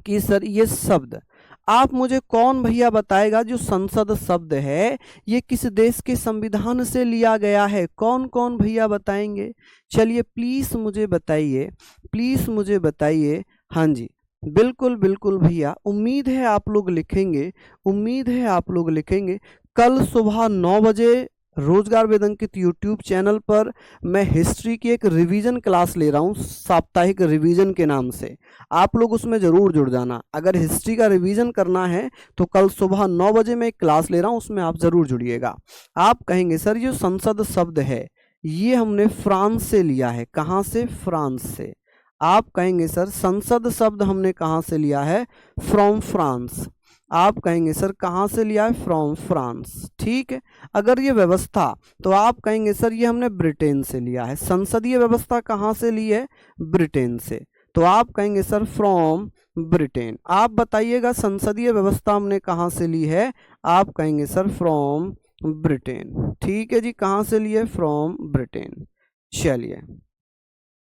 Speaker 1: कि सर ये शब्द, आप मुझे कौन भैया बताएगा जो संसद शब्द है ये किस देश के संविधान से लिया गया है? कौन कौन भैया बताएंगे? चलिए प्लीज मुझे बताइए, प्लीज मुझे बताइए। हाँ जी, बिल्कुल बिल्कुल भैया, उम्मीद है आप लोग लिखेंगे, उम्मीद है आप लोग लिखेंगे। कल सुबह 9 बजे रोजगार वेद अंकित यूट्यूब चैनल पर मैं हिस्ट्री की एक रिवीजन क्लास ले रहा हूँ, साप्ताहिक रिवीजन के नाम से। आप लोग उसमें ज़रूर जुड़ जाना। अगर हिस्ट्री का रिवीजन करना है तो कल सुबह 9 बजे मैं एक क्लास ले रहा हूँ, उसमें आप ज़रूर जुड़िएगा। आप कहेंगे सर ये संसद शब्द है ये हमने फ्रांस से लिया है। कहाँ से? फ्रांस से। आप कहेंगे सर संसद शब्द हमने कहाँ से लिया है? From France. आप कहेंगे सर कहाँ से लिया है? From France. ठीक है, अगर ये व्यवस्था, तो आप कहेंगे सर ये हमने ब्रिटेन से लिया है। संसदीय व्यवस्था कहाँ से ली है? ब्रिटेन से। तो आप कहेंगे सर फ्रॉम ब्रिटेन। आप बताइएगा संसदीय व्यवस्था हमने कहाँ से ली है? आप कहेंगे सर फ्रॉम ब्रिटेन। ठीक है जी, कहाँ से लिए? From Britain. चलिए,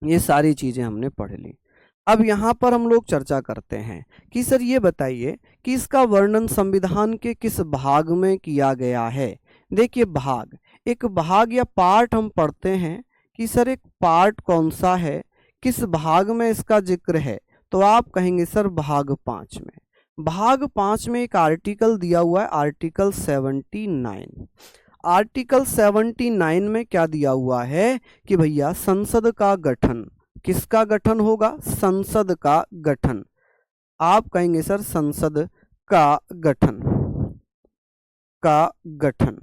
Speaker 1: ये सारी चीज़ें हमने पढ़ ली। अब यहाँ पर हम लोग चर्चा करते हैं कि सर ये बताइए कि इसका वर्णन संविधान के किस भाग में किया गया है? देखिए, भाग, एक भाग या पार्ट हम पढ़ते हैं कि सर एक पार्ट कौन सा है, किस भाग में इसका जिक्र है? तो आप कहेंगे सर भाग 5 में। भाग 5 में एक आर्टिकल दिया हुआ है, आर्टिकल 79। आर्टिकल 79 में क्या दिया हुआ है कि भैया संसद का गठन, किसका गठन होगा? संसद का गठन। आप कहेंगे सर संसद का गठन, का गठन,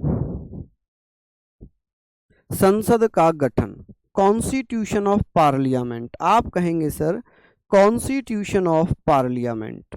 Speaker 1: संसद का गठन कॉन्स्टिट्यूशन ऑफ पार्लियामेंट। आप कहेंगे सर कॉन्स्टिट्यूशन ऑफ पार्लियामेंट।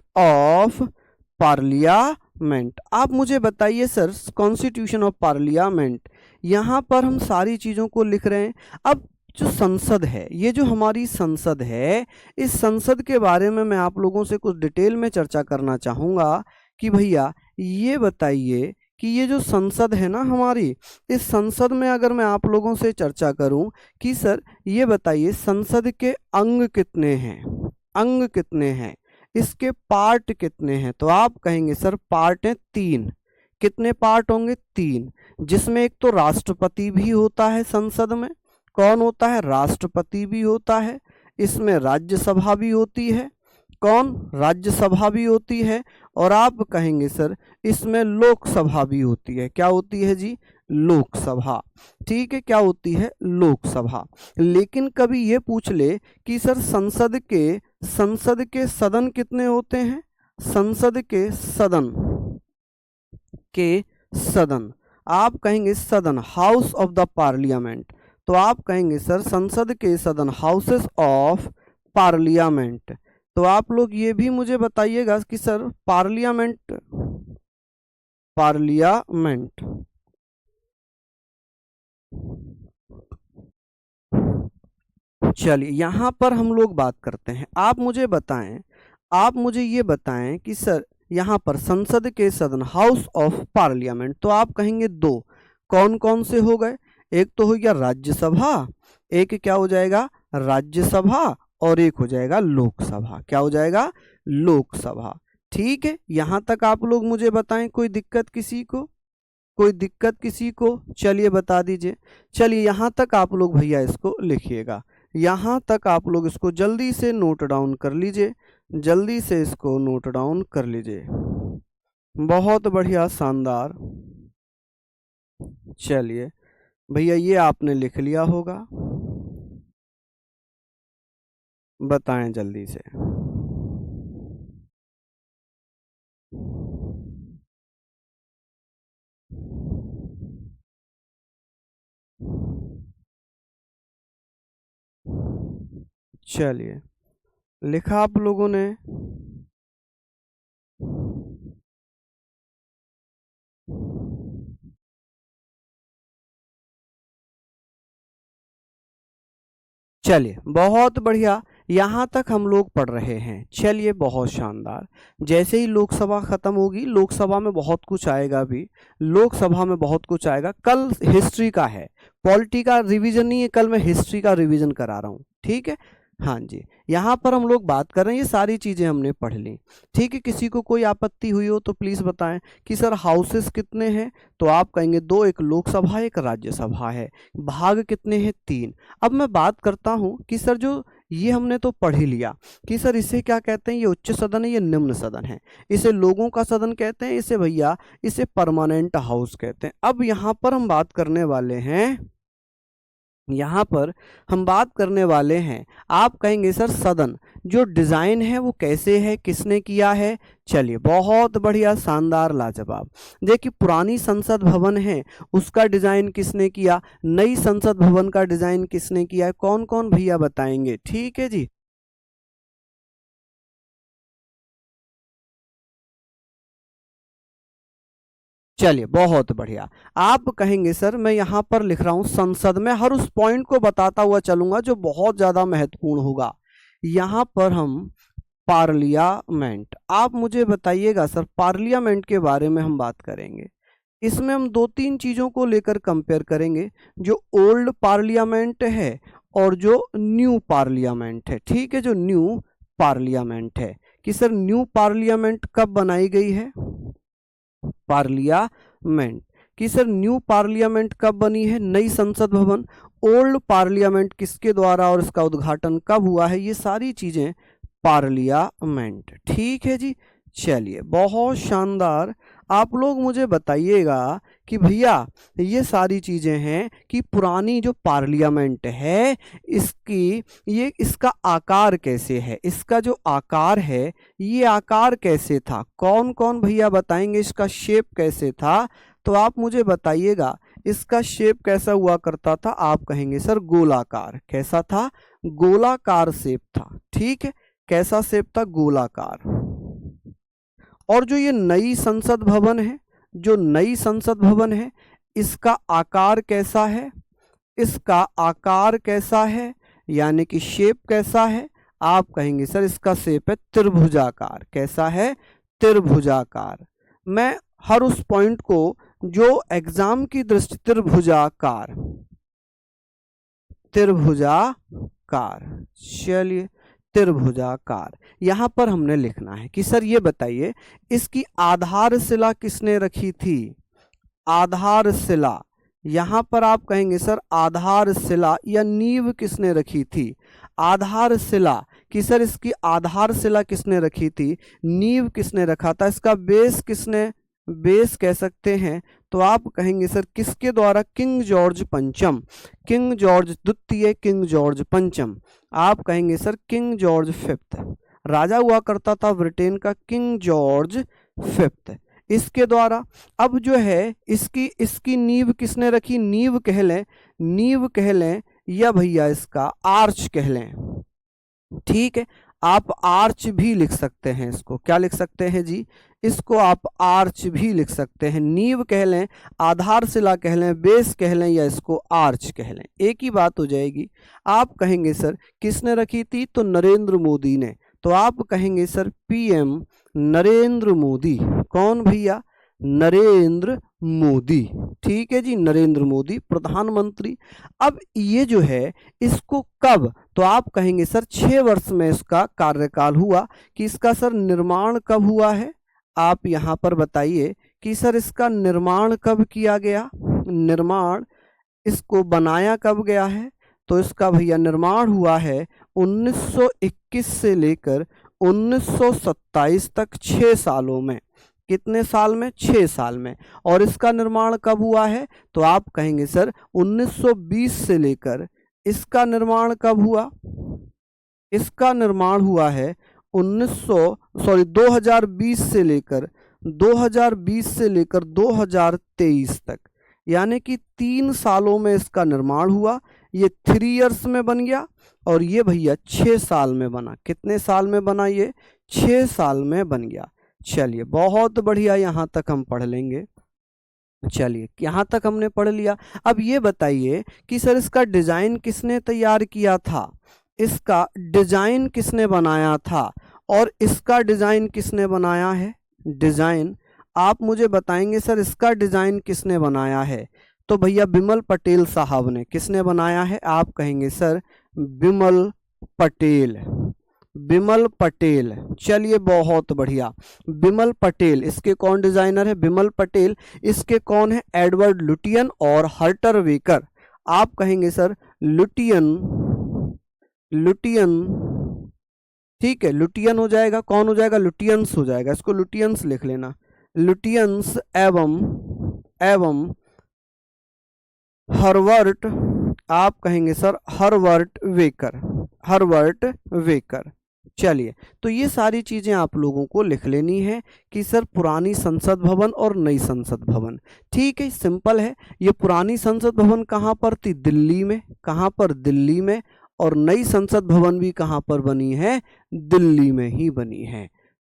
Speaker 1: आप मुझे बताइए सर कॉन्स्टिट्यूशन ऑफ पार्लियामेंट, यहाँ पर हम सारी चीज़ों को लिख रहे हैं। अब जो संसद है, ये जो हमारी संसद है, इस संसद के बारे में मैं आप लोगों से कुछ डिटेल में चर्चा करना चाहूँगा कि भैया ये बताइए कि ये जो संसद है ना हमारी, इस संसद में अगर मैं आप लोगों से चर्चा करूं कि सर ये बताइए संसद के अंग कितने हैं, अंग कितने हैं, इसके पार्ट कितने हैं, तो आप कहेंगे सर पार्ट हैं 3। कितने पार्ट होंगे? 3, जिसमें एक तो राष्ट्रपति भी होता है संसद में। कौन होता है? राष्ट्रपति भी होता है। इसमें राज्यसभा भी होती है। कौन? राज्यसभा भी होती है। और आप कहेंगे सर इसमें लोकसभा भी होती है। क्या होती है जी? लोकसभा। ठीक है, क्या होती है? लोकसभा। लेकिन कभी ये पूछ ले कि सर संसद के सदन कितने होते हैं? संसद के सदन आप कहेंगे सदन, हाउस ऑफ द पार्लियामेंट। तो आप कहेंगे सर संसद के सदन, हाउसेस ऑफ पार्लियामेंट। तो आप लोग ये भी मुझे बताइएगा कि सर पार्लियामेंट चलिए यहाँ पर हम लोग बात करते हैं। आप मुझे ये बताएं कि सर यहाँ पर संसद के सदन, हाउस ऑफ पार्लियामेंट, तो आप कहेंगे 2। कौन कौन से हो गए? एक तो हो गया राज्यसभा, एक क्या हो जाएगा? राज्यसभा, और एक हो जाएगा लोकसभा। क्या हो जाएगा? लोकसभा। ठीक है, यहाँ तक आप लोग मुझे बताएं, कोई दिक्कत किसी को? चलिए बता दीजिए। चलिए यहाँ तक आप लोग भैया इसको लिखिएगा, यहाँ तक आप लोग इसको जल्दी से नोट डाउन कर लीजिए, जल्दी से इसको नोट डाउन कर लीजिए। बहुत बढ़िया, शानदार। चलिए भैया ये आपने लिख लिया होगा, बताएं जल्दी से। चलिए लिखा आप लोगों ने? चलिए बहुत बढ़िया, यहाँ तक हम लोग पढ़ रहे हैं। चलिए बहुत शानदार। जैसे ही लोकसभा खत्म होगी, लोकसभा में बहुत कुछ आएगा भी, लोकसभा में बहुत कुछ आएगा। कल हिस्ट्री का है, पॉलिटी का रिवीजन नहीं है, कल मैं हिस्ट्री का रिवीजन करा रहा हूँ। ठीक है, हाँ जी, यहाँ पर हम लोग बात कर रहे हैं, ये सारी चीज़ें हमने पढ़ ली। ठीक है, किसी को कोई आपत्ति हुई हो तो प्लीज़ बताएं कि सर हाउसेस कितने हैं? तो आप कहेंगे 2, एक लोकसभा एक राज्यसभा है। भाग कितने हैं? 3। अब मैं बात करता हूँ कि सर जो ये हमने तो पढ़ ही लिया कि सर इसे क्या कहते हैं, ये उच्च सदन है, ये निम्न सदन है, इसे लोगों का सदन कहते हैं, इसे भैया इसे परमानेंट हाउस कहते हैं। अब यहाँ पर हम बात करने वाले हैं, आप कहेंगे सर सदन जो डिज़ाइन है वो कैसे है, किसने किया है? चलिए बहुत बढ़िया, शानदार, लाजवाब। देखिए पुरानी संसद भवन है उसका डिज़ाइन किसने किया, नई संसद भवन का डिज़ाइन किसने किया है? कौन कौन भैया बताएंगे? ठीक है जी, चलिए बहुत बढ़िया। आप कहेंगे सर मैं यहाँ पर लिख रहा हूँ संसद में, हर उस पॉइंट को बताता हुआ चलूंगा जो बहुत ज़्यादा महत्वपूर्ण होगा। यहाँ पर हम पार्लियामेंट, आप मुझे बताइएगा सर पार्लियामेंट के बारे में हम बात करेंगे। इसमें हम 2-3 चीज़ों को लेकर कंपेयर करेंगे, जो ओल्ड पार्लियामेंट है और जो न्यू पार्लियामेंट है। ठीक है, जो न्यू पार्लियामेंट है कि सर न्यू पार्लियामेंट कब बनाई गई है, पार्लियामेंट कि सर न्यू पार्लियामेंट कब बनी है, नई संसद भवन। ओल्ड पार्लियामेंट किसके द्वारा और इसका उद्घाटन कब हुआ है, ये सारी चीजें पार्लियामेंट। ठीक है जी, चलिए बहुत शानदार। आप लोग मुझे बताइएगा कि भैया ये सारी चीज़ें हैं कि पुरानी जो पार्लियामेंट है इसका आकार कैसे है, इसका जो आकार है ये आकार कैसे था? कौन कौन भैया बताएंगे इसका शेप कैसे था? तो आप मुझे बताइएगा इसका शेप कैसा हुआ करता था? आप कहेंगे सर गोलाकार। कैसा था? गोलाकार शेप था। ठीक है, कैसा शेप था? गोलाकार। और जो ये नई संसद भवन है, जो नई संसद भवन है, इसका आकार कैसा है? इसका आकार कैसा है, यानी कि शेप कैसा है? आप कहेंगे सर इसका शेप है त्रिभुजाकार। कैसा है? त्रिभुजाकार। मैं हर उस पॉइंट को जो एग्जाम की दृष्टि, त्रिभुजाकार, त्रिभुजाकार, चलिए त्रिभुजाकार, यहां पर हमने लिखना है कि सर ये बताइए इसकी आधारशिला किसने रखी थी? आधारशिला, यहां पर आप कहेंगे सर आधारशिला या नींव किसने रखी थी? आधारशिला, कि सर इसकी आधारशिला किसने रखी थी? नींव किसने रखा था? इसका बेस किसने, बेस कह सकते हैं तो आप कहेंगे सर किसके द्वारा? किंग जॉर्ज पंचम, किंग जॉर्ज द्वितीय, किंग जॉर्ज पंचम। आप कहेंगे सर किंग जॉर्ज फिफ्थ, राजा हुआ करता था ब्रिटेन का किंग जॉर्ज फिफ्थ, इसके द्वारा। अब जो है इसकी नींव किसने रखी? नींव कह लें, नींव कह लें, या भैया इसका आर्च कह लें। ठीक है, आप आर्च भी लिख सकते हैं इसको। क्या लिख सकते हैं जी? इसको आप आर्च भी लिख सकते हैं। नींव कह लें, आधारशिला कह लें, बेस कह लें, या इसको आर्च कह लें, एक ही बात हो जाएगी। आप कहेंगे सर किसने रखी थी? तो नरेंद्र मोदी ने। तो आप कहेंगे सर पीएम नरेंद्र मोदी। कौन भैया? नरेंद्र मोदी। ठीक है जी, नरेंद्र मोदी प्रधानमंत्री। अब ये जो है इसको कब? तो आप कहेंगे सर 6 वर्ष में इसका कार्यकाल हुआ। कि इसका सर निर्माण कब हुआ है? आप यहाँ पर बताइए कि सर इसका निर्माण कब किया गया? निर्माण, इसको बनाया कब गया है? तो इसका भैया निर्माण हुआ है 1921 से लेकर 1927 तक, 6 सालों में। कितने साल में? 6 साल में। और इसका निर्माण कब हुआ है? तो आप कहेंगे सर 1920 से लेकर, इसका निर्माण कब हुआ? इसका निर्माण हुआ है 2020 से लेकर 2023 तक, यानी कि 3 सालों में इसका निर्माण हुआ। ये 3 इयर्स में बन गया और ये भैया 6 साल में बना। कितने साल में बना? ये 6 साल में बन गया। चलिए बहुत बढ़िया, यहाँ तक हम पढ़ लेंगे। चलिए यहाँ तक हमने पढ़ लिया। अब ये बताइए कि सर इसका डिजाइन किसने तैयार किया था? इसका डिजाइन किसने बनाया था? और इसका डिजाइन किसने बनाया है? डिजाइन आप मुझे बताएंगे सर इसका डिजाइन किसने बनाया है? तो भैया बिमल पटेल साहब ने। किसने बनाया है? आप कहेंगे सर बिमल पटेल, बिमल पटेल। चलिए बहुत बढ़िया, बिमल पटेल। इसके कौन डिजाइनर है? बिमल पटेल। इसके कौन है? एडवर्ड लुटियन और हर्टर वेकर। आप कहेंगे सर लुटियन, लुटियन। ठीक है, लुटियन हो जाएगा। कौन हो जाएगा? लुटियंस हो जाएगा। इसको लुटियंस लिख लेना, लुटियंस एवं हर्वर्ट। आप कहेंगे सर हर्वर्ट वेकर, हर्वर्ट वेकर। चलिए, तो ये सारी चीजें आप लोगों को लिख लेनी है कि सर पुरानी संसद भवन और नई संसद भवन। ठीक है, सिंपल है। ये पुरानी संसद भवन कहाँ पर थी? दिल्ली में। कहाँ पर? दिल्ली में। और नई संसद भवन भी कहाँ पर बनी है? दिल्ली में ही बनी है।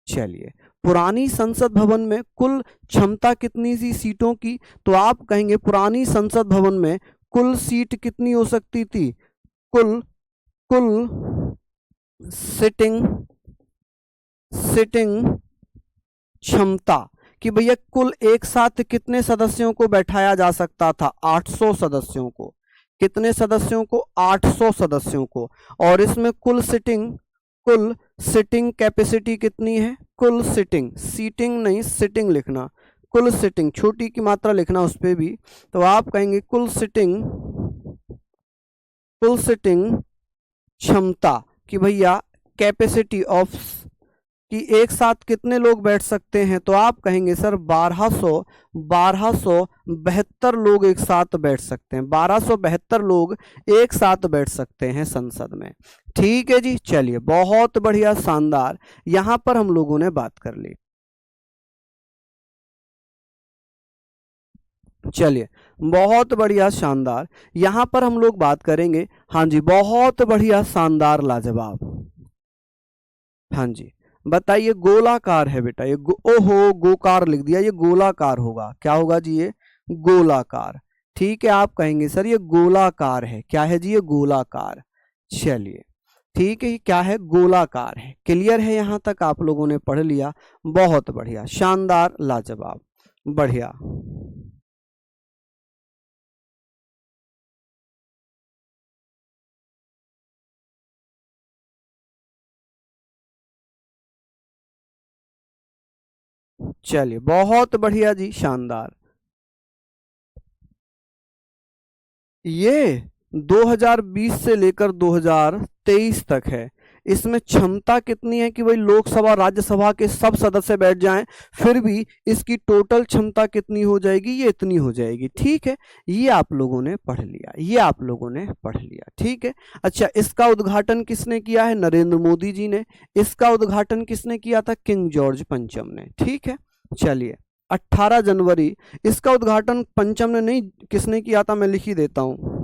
Speaker 1: चलिए, पुरानी संसद भवन में कुल क्षमता कितनी सी सीटों की? तो आप कहेंगे पुरानी संसद भवन में कुल सीट कितनी हो सकती थी? कुल सिटिंग क्षमता, कि भैया कुल एक साथ कितने सदस्यों को बैठाया जा सकता था? 800 सदस्यों को। कितने सदस्यों को? 800 सदस्यों को। और इसमें कुल सिटिंग कैपेसिटी कितनी है? कुल सिटिंग, सीटिंग नहीं सिटिंग लिखना, कुल सिटिंग, छोटी की मात्रा लिखना उस पे भी। तो आप कहेंगे कुल सिटिंग क्षमता, कि भैया कैपेसिटी ऑफ, कि एक साथ कितने लोग बैठ सकते हैं? तो आप कहेंगे सर 1272 लोग एक साथ बैठ सकते हैं। 1272 लोग एक साथ बैठ सकते हैं संसद में। ठीक है जी, चलिए बहुत बढ़िया, शानदार। यहां पर हम लोगों ने बात कर ली। चलिए, बहुत बढ़िया, शानदार। यहां पर हम लोग बात करेंगे, हाँ जी, बहुत बढ़िया, शानदार, लाजवाब। हाँ जी, बताइए, गोलाकार है बेटा ये, ओहो, गोकार लिख दिया, ये गोलाकार होगा, क्या होगा जी, ये गोलाकार। ठीक है, आप कहेंगे सर ये गोलाकार है, क्या है जी, ये गोलाकार। चलिए, ठीक है, ये क्या है, गोलाकार है। क्लियर है, यहां तक आप लोगों ने पढ़ लिया, बहुत बढ़िया, शानदार, लाजवाब, बढ़िया। चलिए, बहुत बढ़िया जी, शानदार। ये 2020 से लेकर 2023 तक है। इसमें क्षमता कितनी है कि भाई लोकसभा राज्यसभा के सब सदस्य बैठ जाएं, फिर भी इसकी टोटल क्षमता कितनी हो जाएगी, ये इतनी हो जाएगी। ठीक है, ये आप लोगों ने पढ़ लिया, ये आप लोगों ने पढ़ लिया। ठीक है, अच्छा, इसका उद्घाटन किसने किया है, नरेंद्र मोदी जी ने। इसका उद्घाटन किसने किया था, किंग जॉर्ज पंचम ने। ठीक है, चलिए, 18 जनवरी, इसका उद्घाटन पंचम ने नहीं, किसने किया था, मैं लिख ही देता हूं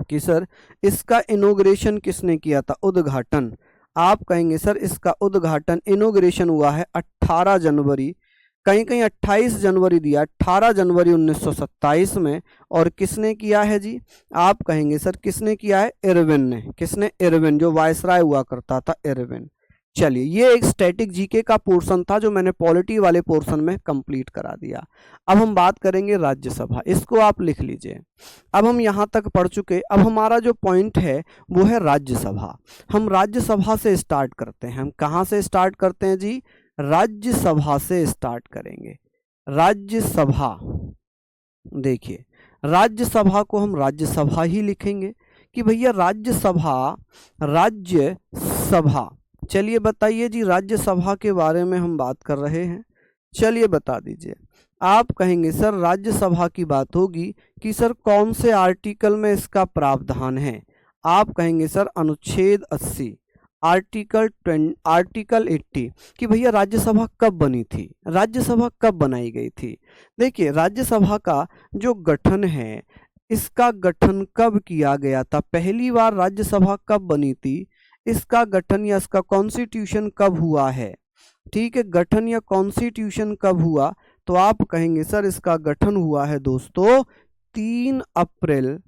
Speaker 1: कि सर इसका इनॉग्रेशन किसने किया था, उद्घाटन। आप कहेंगे सर इसका उद्घाटन, इनॉग्रेशन हुआ है 18 जनवरी, कहीं कहीं 28 जनवरी दिया, 18 जनवरी 1927 में। और किसने किया है जी, आप कहेंगे सर किसने किया है, इरविन ने। किसने, इरविन, जो वायसराय हुआ करता था, इरविन। चलिए, ये एक स्टैटिक जीके का पोर्शन था जो मैंने पॉलिटी वाले पोर्शन में कंप्लीट करा दिया। अब हम बात करेंगे राज्यसभा, इसको आप लिख लीजिए। अब हम यहाँ तक पढ़ चुके, अब हमारा जो पॉइंट है वो है राज्यसभा। हम राज्यसभा से स्टार्ट करते हैं। हम कहाँ से स्टार्ट करते हैं जी, राज्यसभा से स्टार्ट करेंगे। राज्यसभा, देखिए, राज्यसभा को हम राज्यसभा ही लिखेंगे कि भैया राज्यसभा, राज्यसभा। चलिए बताइए जी, राज्यसभा के बारे में हम बात कर रहे हैं, चलिए बता दीजिए। आप कहेंगे सर राज्यसभा की बात होगी कि सर कौन से आर्टिकल में इसका प्रावधान है। आप कहेंगे सर अनुच्छेद 80, आर्टिकल 80, कि भैया राज्यसभा कब बनी थी, राज्यसभा कब बनाई गई थी। देखिए, राज्यसभा का जो गठन है, इसका गठन कब किया गया था, पहली बार राज्यसभा कब बनी थी, इसका गठन या इसका कॉन्स्टिट्यूशन कब हुआ है। ठीक है, गठन या कॉन्स्टिट्यूशन कब हुआ, तो आप कहेंगे सर इसका गठन हुआ है दोस्तों 3 अप्रैल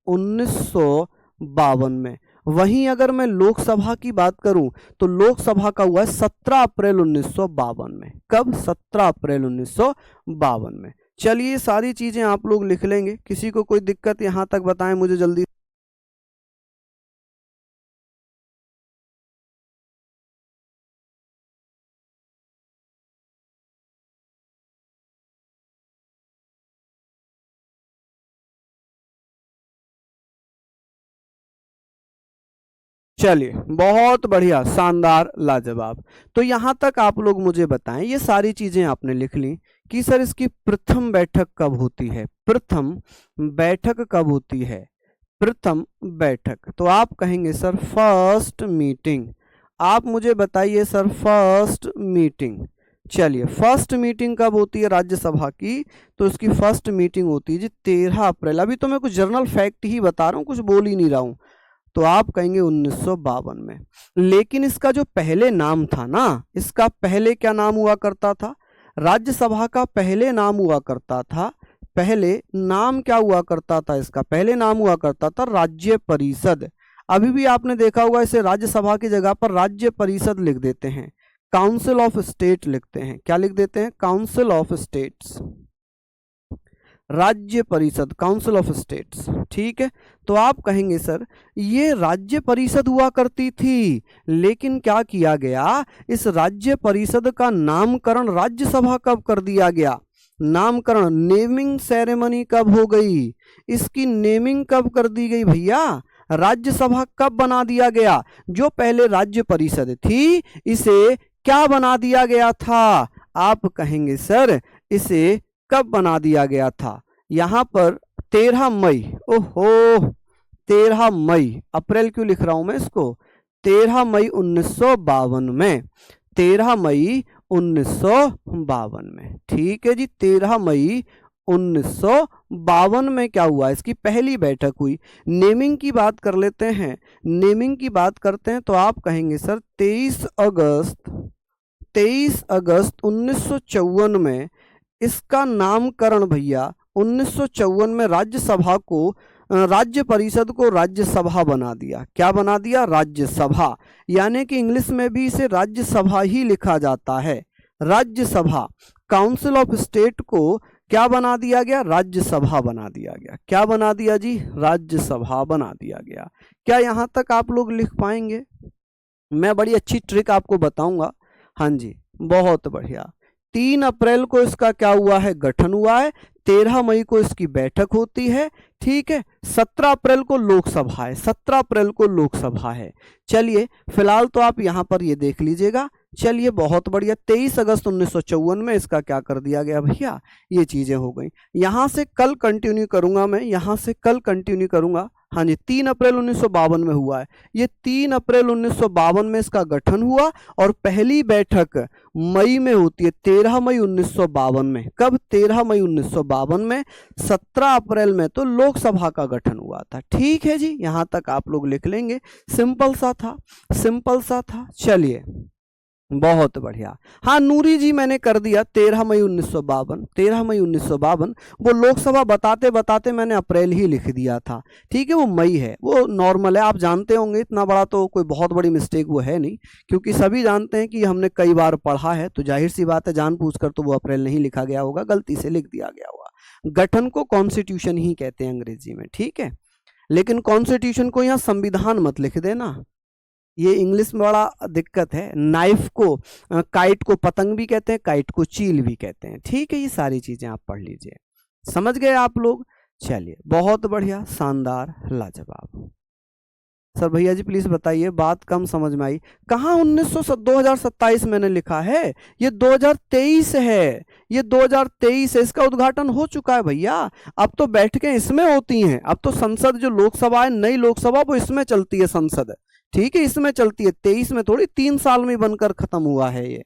Speaker 1: 1952 में। वहीं अगर मैं लोकसभा की बात करूं तो लोकसभा का हुआ है 17 अप्रैल 1952 में। कब, 17 अप्रैल 1952 में। चलिए, सारी चीजें आप लोग लिख लेंगे, किसी को कोई दिक्कत यहां तक बताएं मुझे जल्दी। चलिए, बहुत बढ़िया, शानदार, लाजवाब। तो यहाँ तक आप लोग मुझे बताएं, ये सारी चीजें आपने लिख ली कि सर इसकी प्रथम बैठक कब होती है, प्रथम बैठक कब होती है, प्रथम बैठक। तो आप कहेंगे सर फर्स्ट मीटिंग। आप मुझे बताइए सर फर्स्ट मीटिंग। चलिए, फर्स्ट मीटिंग कब होती है राज्यसभा की, तो इसकी फर्स्ट मीटिंग होती है जी 13 अप्रैल। अभी तो मैं कुछ जनरल फैक्ट ही बता रहा हूँ, कुछ बोल ही नहीं रहा हूँ। तो आप कहेंगे 1952 में। लेकिन इसका जो पहले नाम था ना, इसका पहले क्या नाम हुआ करता था, राज्यसभा का पहले नाम हुआ करता था, पहले नाम क्या हुआ करता था, इसका पहले नाम हुआ करता था राज्य परिषद। अभी भी आपने देखा होगा इसे राज्यसभा की जगह पर राज्य परिषद लिख देते हैं, काउंसिल ऑफ स्टेट लिखते हैं। क्या लिख देते हैं, काउंसिल ऑफ स्टेट्स, राज्य परिषद, काउंसिल ऑफ स्टेट्स। ठीक है, तो आप कहेंगे सर ये राज्य परिषद हुआ करती थी, लेकिन क्या किया गया, इस राज्य परिषद का नामकरण राज्यसभा कब कर दिया गया, नामकरण, नेमिंग सेरेमनी कब हो गई, इसकी नेमिंग कब कर दी गई भैया, राज्यसभा कब बना दिया गया, जो पहले राज्य परिषद थी इसे क्या बना दिया गया था। आप कहेंगे सर इसे कब बना दिया गया था, यहां पर 13 मई, ओहो 13 मई, अप्रैल क्यों लिख रहा हूं मैं इसको, 13 मई 1952 में, 13 मई 1952 में। ठीक है जी, 13 मई 1952 में क्या हुआ, इसकी पहली बैठक हुई। नेमिंग की बात कर लेते हैं, नेमिंग की बात करते हैं तो आप कहेंगे सर 23 अगस्त 1954 में इसका नामकरण भैया 1954 में राज्यसभा को, राज्य परिषद को राज्यसभा बना दिया। क्या बना दिया, राज्यसभा, यानी कि इंग्लिश में भी इसे राज्यसभा ही लिखा जाता है। राज्यसभा, काउंसिल ऑफ स्टेट को क्या बना दिया गया, राज्यसभा बना दिया गया। क्या बना दिया जी, राज्यसभा बना दिया गया। क्या यहां तक आप लोग लिख पाएंगे? मैं बड़ी अच्छी ट्रिक आपको बताऊंगा। हाँ जी, बहुत बढ़िया। 3 अप्रैल को इसका क्या हुआ है, गठन हुआ है। 13 मई को इसकी बैठक होती है। ठीक है, 17 अप्रैल को लोकसभा है, 17 अप्रैल को लोकसभा है। चलिए फिलहाल तो आप यहां पर ये देख लीजिएगा। चलिए बहुत बढ़िया, 23 अगस्त 1954 में इसका क्या कर दिया गया भैया, ये चीजें हो गई। यहां से कल कंटिन्यू करूंगा मैं, यहां से कल कंटिन्यू करूंगा। हाँ जी, 3 अप्रैल 1952 में हुआ है ये, 3 अप्रैल 1952 में इसका गठन हुआ और पहली बैठक मई में होती है, 13 मई 1952 में। कब, 13 मई 1952 में। 17 अप्रैल में तो लोकसभा का गठन हुआ था। ठीक है जी, यहां तक आप लोग लिख लेंगे। सिंपल सा था, सिंपल सा था। चलिए बहुत बढ़िया। हाँ नूरी जी, मैंने कर दिया 13 मई 1952, 13 मई 1952। वो लोकसभा बताते बताते मैंने अप्रैल ही लिख दिया था। ठीक है, वो मई है, वो नॉर्मल है, आप जानते होंगे, इतना बड़ा तो कोई बहुत बड़ी मिस्टेक वो है नहीं, क्योंकि सभी जानते हैं कि हमने कई बार पढ़ा है, तो जाहिर सी बात है जानबूझकर तो वो अप्रैल नहीं लिखा गया होगा, गलती से लिख दिया गया होगा। गठन को कॉन्स्टिट्यूशन ही कहते हैं अंग्रेजी में। ठीक है, लेकिन कॉन्स्टिट्यूशन को यहाँ संविधान मत लिख देना, ये इंग्लिश में बड़ा दिक्कत है। नाइफ को, काइट को पतंग भी कहते हैं, काइट को चील भी कहते हैं। ठीक है, ये सारी चीजें आप पढ़ लीजिए। समझ गए आप लोग? चलिए बहुत बढ़िया, शानदार, लाजवाब। सर भैया जी प्लीज बताइए, बात कम समझ में आई। कहाँ 2027 मैंने लिखा है, ये 2023 है, ये 2023 है। इसका उद्घाटन हो चुका है भैया। अब तो बैठकें इसमें होती हैं, अब तो संसद जो लोकसभा है, नई लोकसभा, वो इसमें चलती है संसद। ठीक है, इसमें चलती है, 23 में थोड़ी, 3 साल में बनकर खत्म हुआ है ये।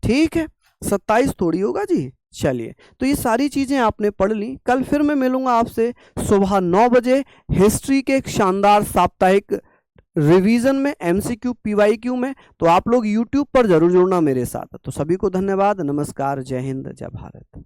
Speaker 1: ठीक है, 27 थोड़ी होगा जी। चलिए, तो ये सारी चीजें आपने पढ़ ली। कल फिर मैं मिलूंगा आपसे सुबह 9 बजे हिस्ट्री के एक शानदार साप्ताहिक रिवीजन में, एमसीक्यू पीवाईक्यू में। तो आप लोग यूट्यूब पर जरूर जुड़ना मेरे साथ। तो सभी को धन्यवाद, नमस्कार, जय हिंद, जय भारत।